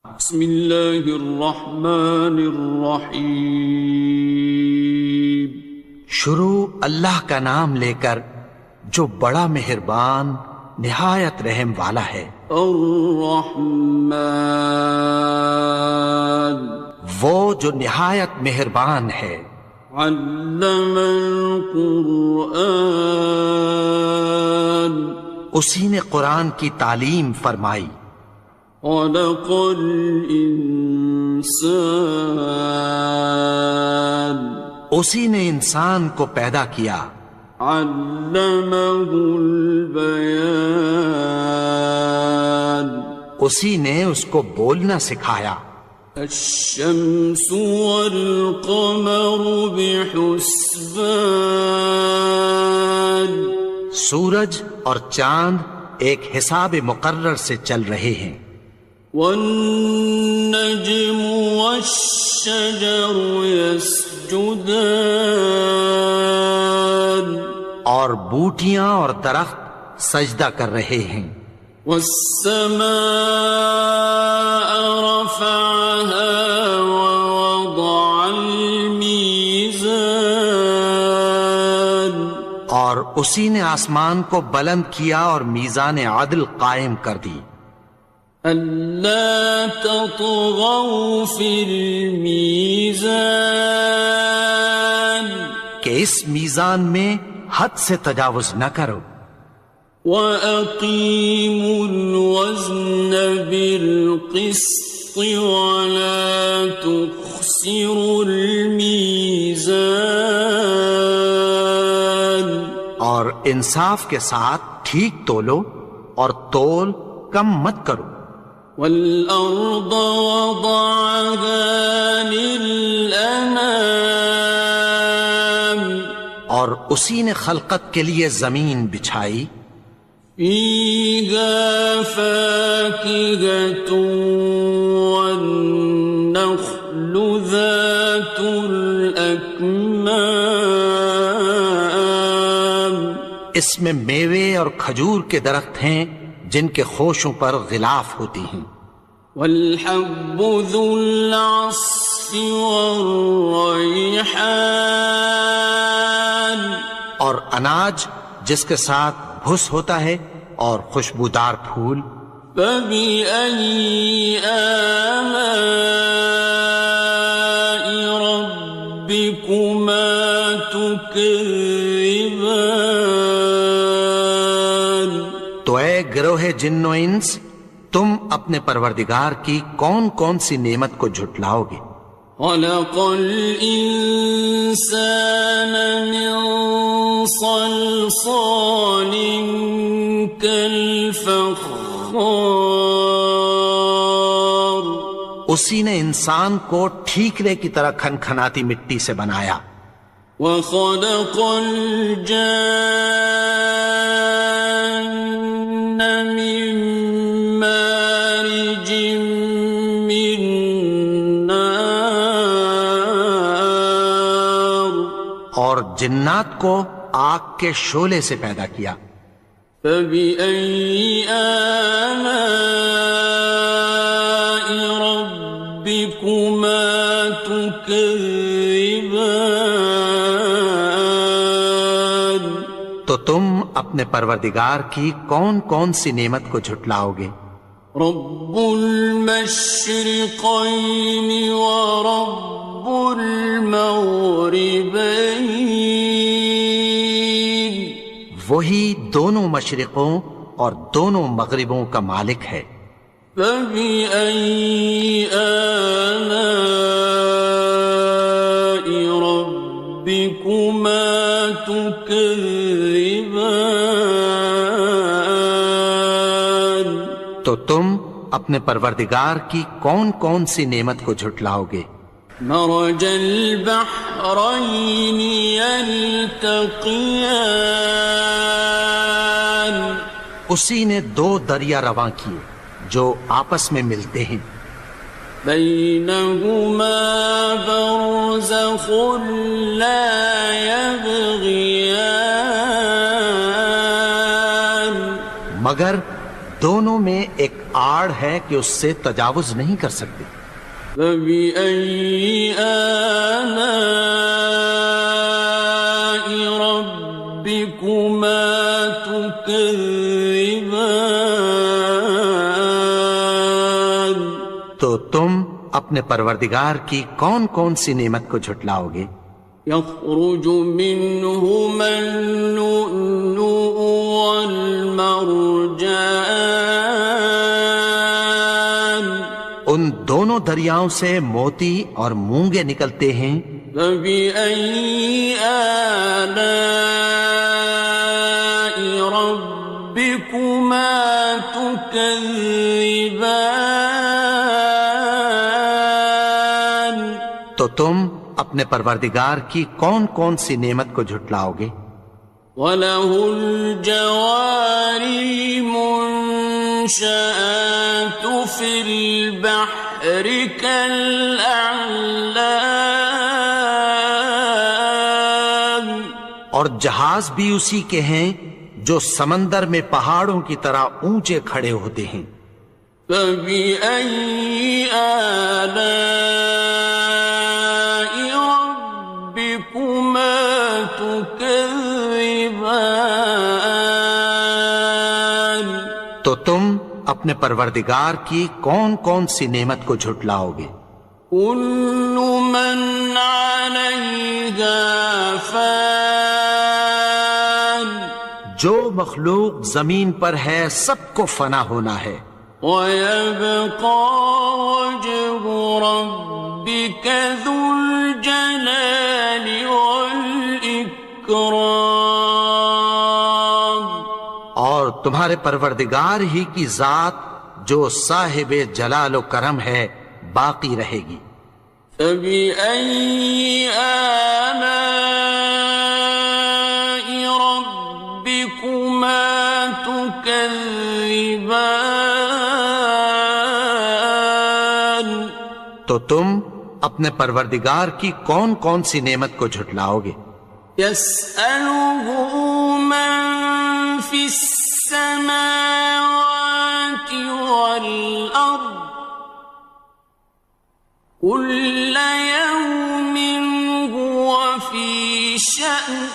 بسم اللہ الرحمن الرحیم۔ شروع اللہ کا نام لے کر جو بڑا مہربان نہایت رحم والا ہے۔ الرحمن، وہ جو نہایت مہربان ہے۔ علم القرآن، اسی نے قرآن کی تعلیم فرمائی۔ خلق الانسان، اسی نے انسان کو پیدا کیا۔ علمہ البیان، اسی نے اس کو بولنا سکھایا۔ الشمس والقمر بحسبان، سورج اور چاند ایک حساب مقرر سے چل رہے ہیں۔ والنجم والشجر يسجدان، اور بوٹیاں اور درخت سجدہ کر رہے ہیں۔ والسماء رفعها ووضع الميزان، اور اسی نے آسمان کو بلند کیا اور میزان عدل قائم کر دی۔ ألا تطغوا في الميزان، کہ اس میزان میں حد سے تجاوز نہ کرو۔ وَأَقِيمُوا الْوَزْنَ بِالْقِسْطِ وَلَا تُخْسِرُوا الْمِيزَانَ، اور انصاف کے ساتھ ٹھیک تولو اور تول کم مت کرو۔ وَالْأَرْضَ وَضَعَهَا لِلْأَنَامِ، اور اسی نے خلقت کے لیے زمین بچھائی۔ فِيهَا فَاكِهَةٌ وَالنَّخْلُ ذَاتُ الْأَكْمَامِ، اس میں میوے اور کھجور کے درخت ہیں جن کے خوشوں پر غلاف ہوتی ہیں۔ وَالْحَبُّ ذُو الْعَصْفِ وَالرَّيْحَانِ، اور اناج جس کے ساتھ بھس ہوتا ہے اور خوشبودار پھول۔ فَبِأَيِّ آلَاءِ رَبِّكُمَا تُكَذِّبَانِ، تو اے گروہ جن و انس، تم اپنے پروردگار کی کون کون سی نعمت کو جھٹلاؤ گے؟ خَلَقَ الْإِنسَانَ مِنْ صَلْصَالٍ كَالْفَخَّارِ، اسی نے انسان کو ٹھیکرے کی طرح کھنکھناتی مٹی سے بنایا۔ وَخَلَقَ الْجَانَّ مِن مَّارِجٍ مِّن نَّارٍ، اور جنات کو آگ کے شعلے سے پیدا کیا۔ فَبِأَيِّ آلَاءِ رَبِّكُمَا تُكَذِّبَانِ، تو تم اپنے پروردگار کی کون کون سی نعمت کو جھٹلاؤ گے؟ رب المشرقین ورب المغربین، وہی دونوں مشرقوں اور دونوں مغربوں کا مالک ہے۔ فَبِأَيِّ آلَاءِ رَبِّكُمَا تُكَذِّبَانِ، تو تم اپنے پروردگار کی کون کون سی نعمت کو جھٹلاؤ گے؟ مرج البحرین یلتقیان، اسی نے دو دریا رواں کیے جو آپس میں ملتے ہیں۔ بینہما برزخ لا یبغیان، مگر دونوں میں ایک آڑ ہے کہ اس سے تجاوز نہیں کر سکتے. فبأي آلاء ربكما تكذبان. تو تم اپنے پروردگار کی کون کون سی نعمت کو جھٹلاؤ گے؟ يخرج منهما اللؤلؤ والمرجان. ان دونوں دریاؤں سے موتی اور مونگے نکلتے ہیں. فبأي آلاء ربكما تكذبان. تو تم اپنے پروردگار کی کون کون سی نعمت کو جھٹلاؤ گے؟ وَلَهُ الْجَوَارِ الْمُنشَآتُ فِي الْبَحْرِ كَالْأَعْلَامِ. اور جہاز بھی اسی کے ہیں جو سمندر میں پہاڑوں کی طرح اونچے کھڑے ہوتے ہیں. فَبِأَيِّ آلَاءِ رَبِّكُمَا تُكَذِّبَانِ. تو تم اپنے پروردگار کی کون کون سی نعمت کو جھٹلاؤ گے؟ كُلُّ مَنْ عَلَيْهَا فَانٍ. جو مخلوق زمین پر ہے سب کو فنا ہونا ہے. وَيَبْقَى وَجْهُ رَبِّكَ ذُو الْجَلَالِ وَالْإِكْرَامِ. اور تمہارے پروردگار ہی کی ذات جو صاحب جلال و کرم ہے باقی رہے گی. فَبِأَيِّ آلَاءِ رَبِّكُمَا تُكَذِّبَانِ. تو تم اپنے پروردگار کی کون کون سی نعمت کو جھٹلاؤ گے؟ يَسْأَلُهُ مَن فِي السَّمَاوَاتِ وَالْأَرْضِ كُلَّ يَوْمٍ هُوَ فِي شَأْنٍ.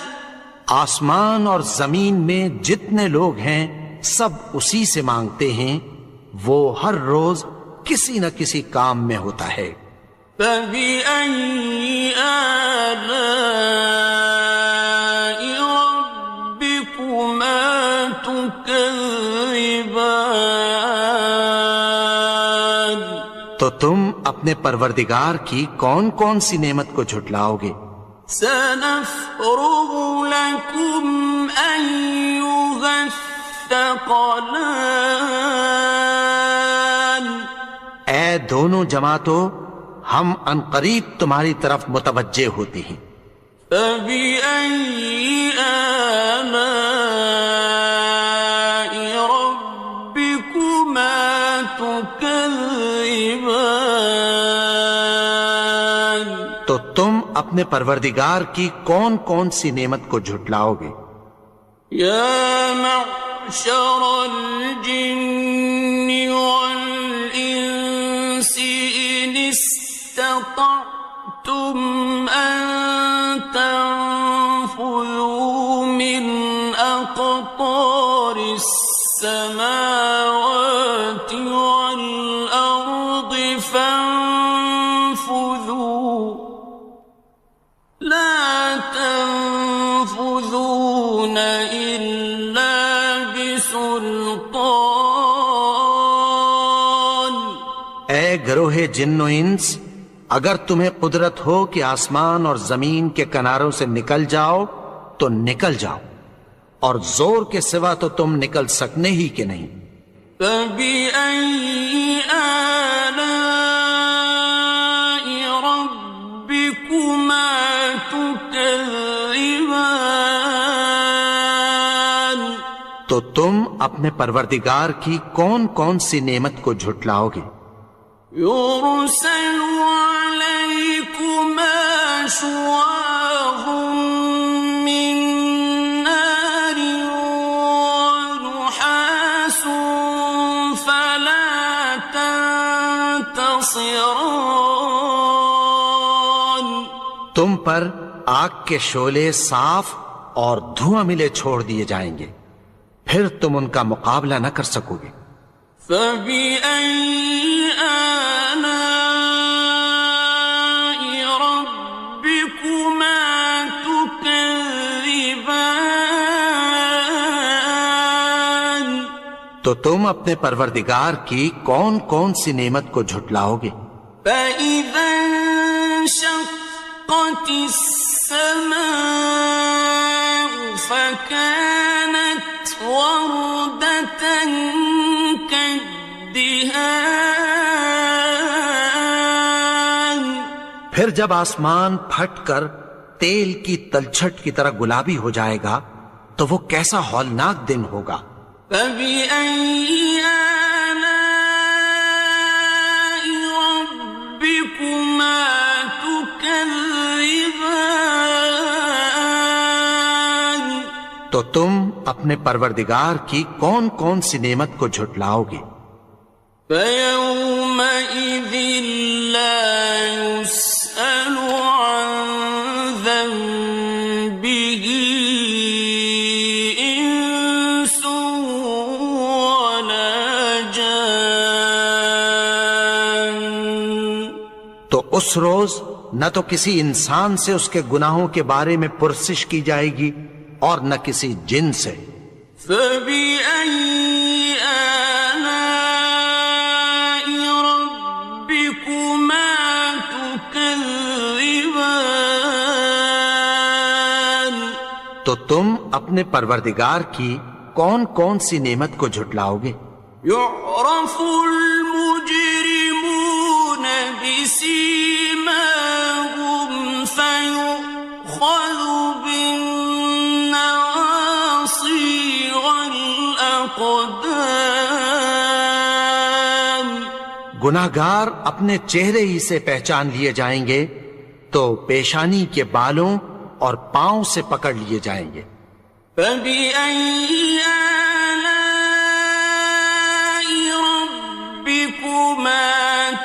آسمان اور زمین میں جتنے لوگ ہیں سب اسی سے مانگتے ہیں، وہ ہر روز کسی نہ کسی کام میں ہوتا ہے. فَبِأَيِّ آلَاءِ رَبِّكُمَا تُكَذِّبَانِ. تو تم اپنے پروردگار کی کون کون سی نعمت کو جھٹلاؤ گے؟ سَنَفْرُغُ لَكُمْ أَيُّهَ الثَّقَلَانِ. اے دونوں جماعتوں، ہم عنقریب تمہاری طرف متوجہ ہوتے ہیں. فَبِأَيِّ آلَاءِ رَبِّكُمَا تُكَذِّبَانِ. تو تم اپنے پروردگار کی کون کون سی نعمت کو جھٹلاؤ گے؟ يَا مَعْشَرَ الْجِنِّ وَالْإِنسِ إِنِ اسْتَطَعْتُمْ أَن تَنفُذُوا مِنْ أَقْطَارِ السَّمَاوَاتِ وَالْأَرْضِ فَانفُذُوا لَا تَنفُذُونَ إِلَّا بِسُلْطَانٍ. اے گروہ جن و انس، اگر تمہیں قدرت ہو کہ آسمان اور زمین کے کناروں سے نکل جاؤ تو نکل جاؤ، اور زور کے سوا تو تم نکل سکنے ہی کہ نہیں. فَبِأَيِّ آلَاءِ رَبِّكُمَا تُكَذِّبَانِ. تو تم اپنے پروردگار کی کون کون سی نعمت کو جھٹلاؤ گے؟ يُرْسَلُ عَلَيْكُمَا شُوَاظٌ مِّن نَّارٍ وَنُحَاسٌ ينتصران تم پر آگ کے شعلے صاف اور دھواں ملے چھوڑ دیے جائیں گے، پھر تم ان کا مقابلہ نہ کر سکو گے۔ فبأي آلاء ربكما تكذبان تو تم اپنے پروردگار کی کون کون سی نعمت کو جھٹلاؤ گے؟ فإذا انشقت السماء فكانت وردة كالدهان پھر جب آسمان پھٹ کر تیل کی تلچھٹ کی طرح گلابی ہو جائے گا تو وہ کیسا ہولناک دن ہوگا۔ فبأي آلاء ربكما تكذبان تو تم اپنے پروردگار کی کون کون سی نعمت کو جھٹلاؤ گے؟ فيومئذ لا يسأل عن ذنبه إنس ولا جان تو اس روز نہ تو کسی انسان سے اس کے گناہوں کے بارے میں پرسش کی جائے گی اور نہ کسی جن سے۔ فبأي آلاء ربكما تكذبان تو تم اپنے پروردگار کی کون کون سی نعمت کو جھٹلاؤ گے؟ يعرف المجرمون بسيماهم فيؤخذ بالنواصي والأقدام گناہگار اپنے چہرے ہی سے پہچان لیے جائیں گے تو پیشانی کے بالوں اور پاؤں سے پکڑ لیے جائیں گے۔ فبأي آلاء ربكما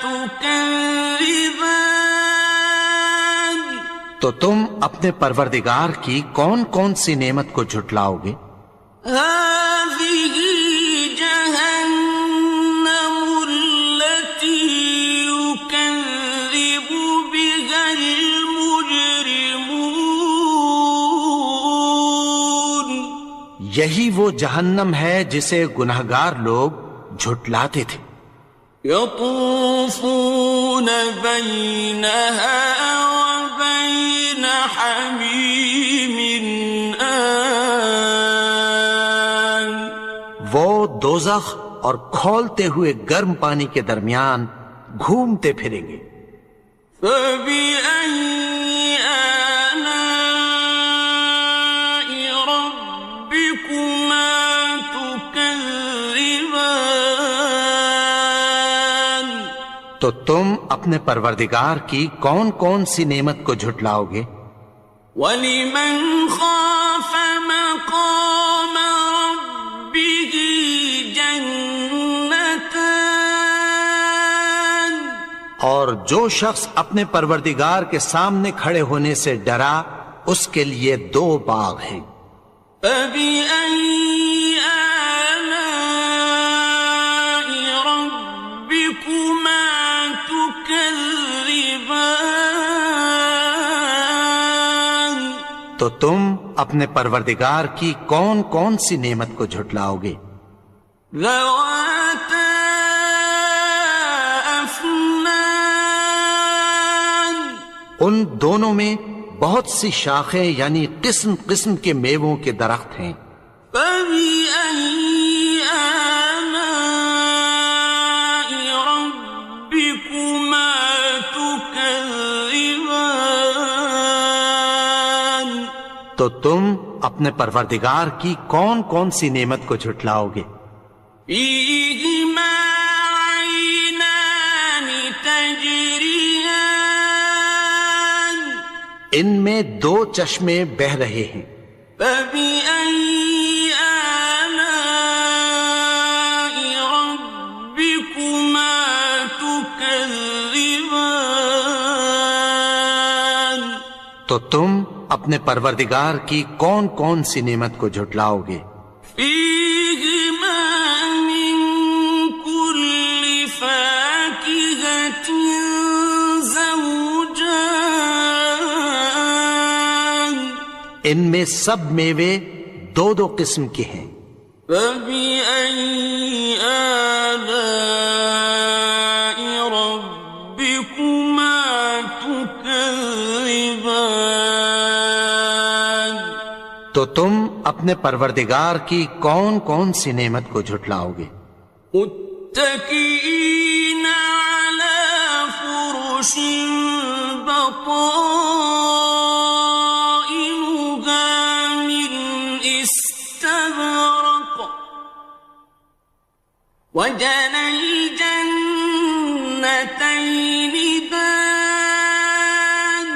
تكذبان تو تم اپنے پروردگار کی کون کون سی نعمت کو جھٹلاؤ گے؟ هذه جهنم التي يكذب بها المجرمون یہی وہ جہنم ہے جسے گناہگار لوگ جھٹلاتے تھے۔ يطوفون بينها وبين حميم آن وہ دوزخ اور کھولتے ہوئے گرم پانی کے درمیان گھومتے پھریں گے۔ فبأي آلاء ربكما تكذبان تو تم اپنے پروردگار کی کون کون سی نعمت کو جھٹلاؤ گے؟ وَلِمَنْ خَافَ مَقَامَ رَبِّهِ جَنَّتَانِ اور جو شخص اپنے پروردگار کے سامنے کھڑے ہونے سے ڈرا اس کے لیے 2 باغ ہیں۔ فَبِأَيِّ آلَاءِ رَبِّكُمَا تُكَذِّبَانِ تو تم اپنے پروردگار کی کون کون سی نعمت کو جھٹلاؤ گے؟ ذَوَاتَا أَفْنَانٍ ان دونوں میں بہت سی شاخیں یعنی قسم قسم کے میووں کے درخت ہیں۔ فَبِأَيِّ آلَاءِ رَبِّكُمَا تُكَذِّبَانِ تو تم اپنے پروردگار کی کون کون سی نعمت کو جھٹلاؤ گے؟ فِيهِمَا عَيْنَانِ تَجْرِيَانِ ان میں 2 چشمے بہ رہے ہیں۔ فَبِأَيِّ آلَاءِ رَبِّكُمَا تُكَذِّبَانِ تو تم اپنے پروردگار کی کون کون سی نعمت کو جھٹلاؤ گے؟ فیہما من کل فاکہۃ زوجان، ان میں سب میوے دو دو قسم کے ہیں۔ فبأي آلاء ربكما تكذبان، تو تم اپنے پروردگار کی کون کون سی نعمت کو جھٹلاؤ گے؟ متكئين على فرش بطائنها من استبرق، وجنى الجنتين دان،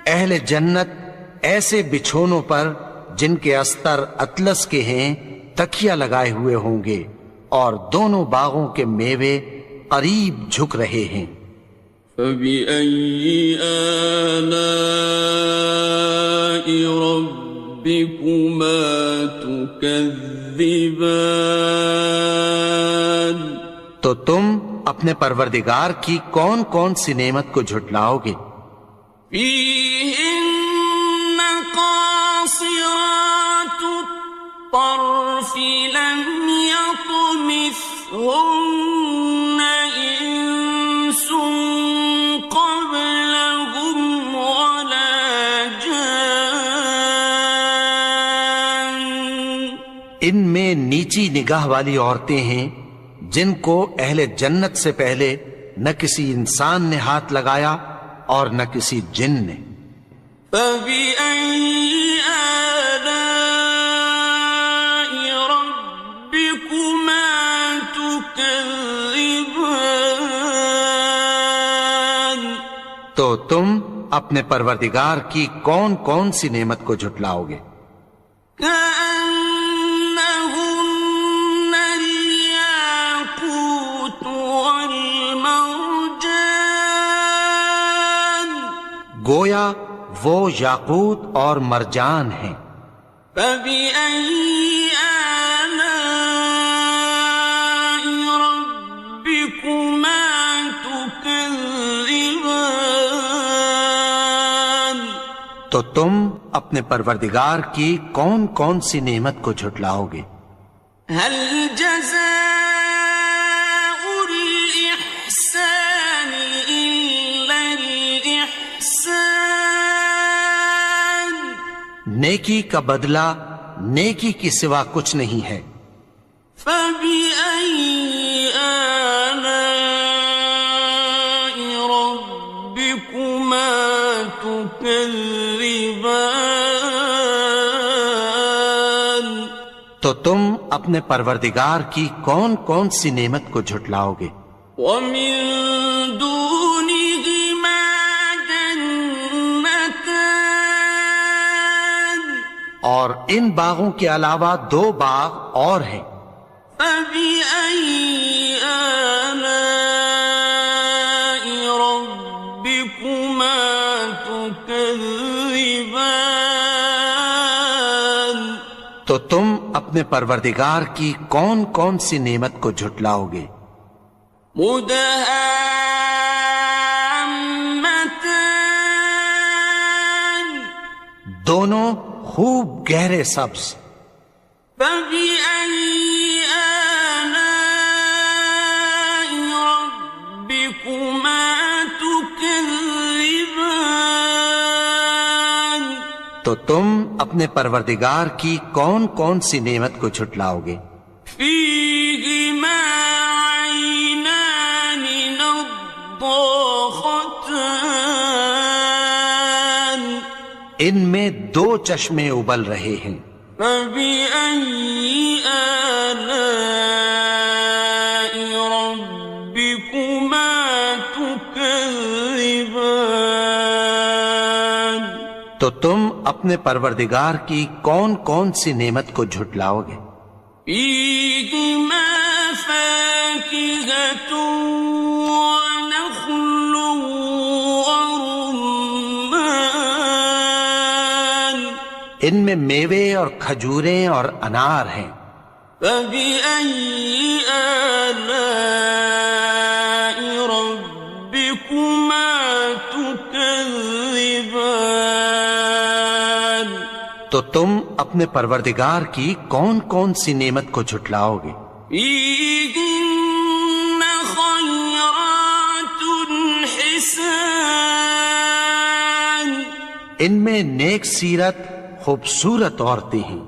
اہل جنت ایسے بچھونوں پر جن کے استر اطلس کے ہیں تکیہ لگائے ہوئے ہوں گے، اور دونوں باغوں کے میوے قریب جھک رہے ہیں۔ فبأي آلاء ربكما تكذبان، تو تم اپنے پروردگار کی کون کون سی نعمت کو جھٹلاؤ گے؟ فيهن قاصرات الطرف لم يطمثهن إنس قبلهم ولا جان، ان میں نیچی نگاہ والی عورتیں ہیں جن کو اہل جنت سے پہلے نہ کسی انسان نے ہاتھ لگایا اور نہ کسی جن نے۔ فبأي آلاء ربكما تكذبان، تو تم اپنے پروردگار کی کون کون سی نعمت کو جھٹلاؤ گے؟ كأنهن الياقوت والمرجان، گویا وہ یاقوت اور مرجان ہیں۔ فبأي آلاء ربكما تكذبان، تو تم اپنے پروردگار کی کون کون سی نعمت کو جھٹلاؤ گے؟ هل جزاء الإحسان إلا الإحسان، نیکی کا بدلہ نیکی کی سوا کچھ نہیں ہے۔ فبأي آلاء ربكما تكذبان، تو تم اپنے پروردگار کی کون کون سی نعمت کو جھٹلاؤ گے؟ ومن دونهما جنتان، اور ان باغوں کے علاوہ دو باغ اور ہیں۔ فبأي آلاء ربكما تكذبان، تو تم اپنے پروردگار کی کون کون سی نعمت کو جھٹلاؤ گے؟ مدهامتان، دونوں خوب گہرے سبز۔ فبأي آلاء ربكما تكذبان، تو تم اپنے پروردگار کی کون کون سی نعمت کو جھٹلاؤ گے؟ فيهما عينان نضاختان، ان میں دو چشمے ابل رہے ہیں۔ فبأي آلاء ربكما تكذبان، تو تم اپنے پروردگار کی کون کون سی نعمت کو جھٹلاؤ گے؟ فيهما فاكهة ونخل ورمان، ان میں میوے اور کھجوریں اور انار ہیں۔ فبأي آلاء ربكما تكذبان؟ تو تم اپنے پروردگار کی کون کون سی نعمت کو جھٹلاؤ گے؟ فيهن خيرات حسان، ان میں نیک سیرت خوبصورت عورتیں ہیں۔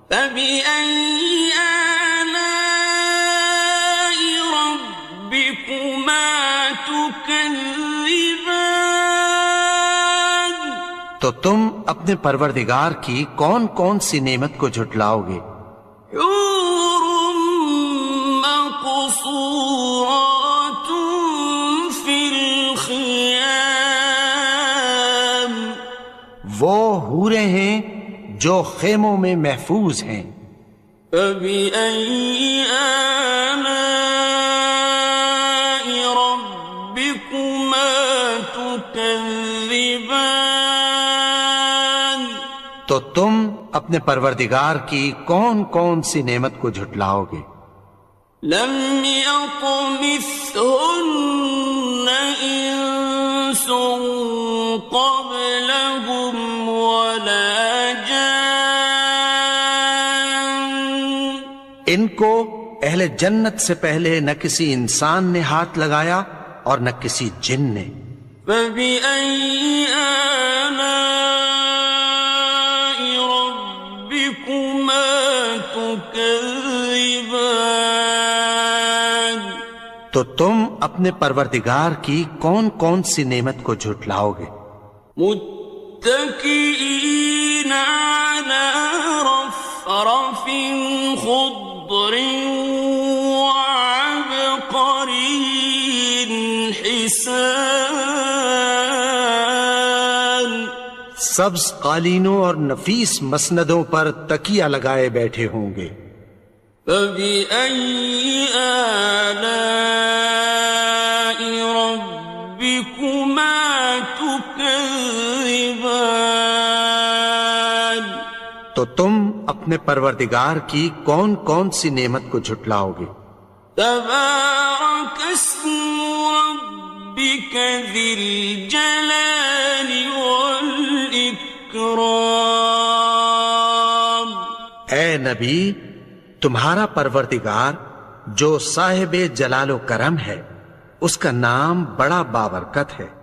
فبأي آلاء ربكما تكذبان؟ تو تم اپنے پروردگار کی کون کون سی نعمت کو جھٹلاؤ گے؟ حور مقصورات في الخيام، وہ حوریں ہیں جو خیموں میں محفوظ ہیں۔ فبأي آلاء ربكما تكذبان؟ تو تم اپنے پروردگار کی کون کون سی نعمت کو جھٹلاؤ گے؟ لم يطمثهن إنس قبلهم ولا جان، ان کو اہل جنت سے پہلے نہ کسی انسان نے ہاتھ لگایا اور نہ کسی جن نے۔ فبأي آلاء ربكما تكذبان؟ تو تم اپنے پروردگار کی کون کون سی نعمت کو جھٹلاؤ گے؟ متكئين على رفرف خضر وعبقري حسان، سبز قالینوں اور نفیس مسندوں پر تکیہ لگائے بیٹھے ہوں گے۔ فبأي آلاء ربكما تكذبان؟ تو تم اپنے پروردگار کی کون کون سی نعمت کو جھٹلاؤ گے؟ تبارك اسم ربك ذي الجلال والإكرام۔ اے نبی، تمہارا پروردگار جو صاحب جلال و کرم ہے، اس کا نام بڑا بابرکت ہے۔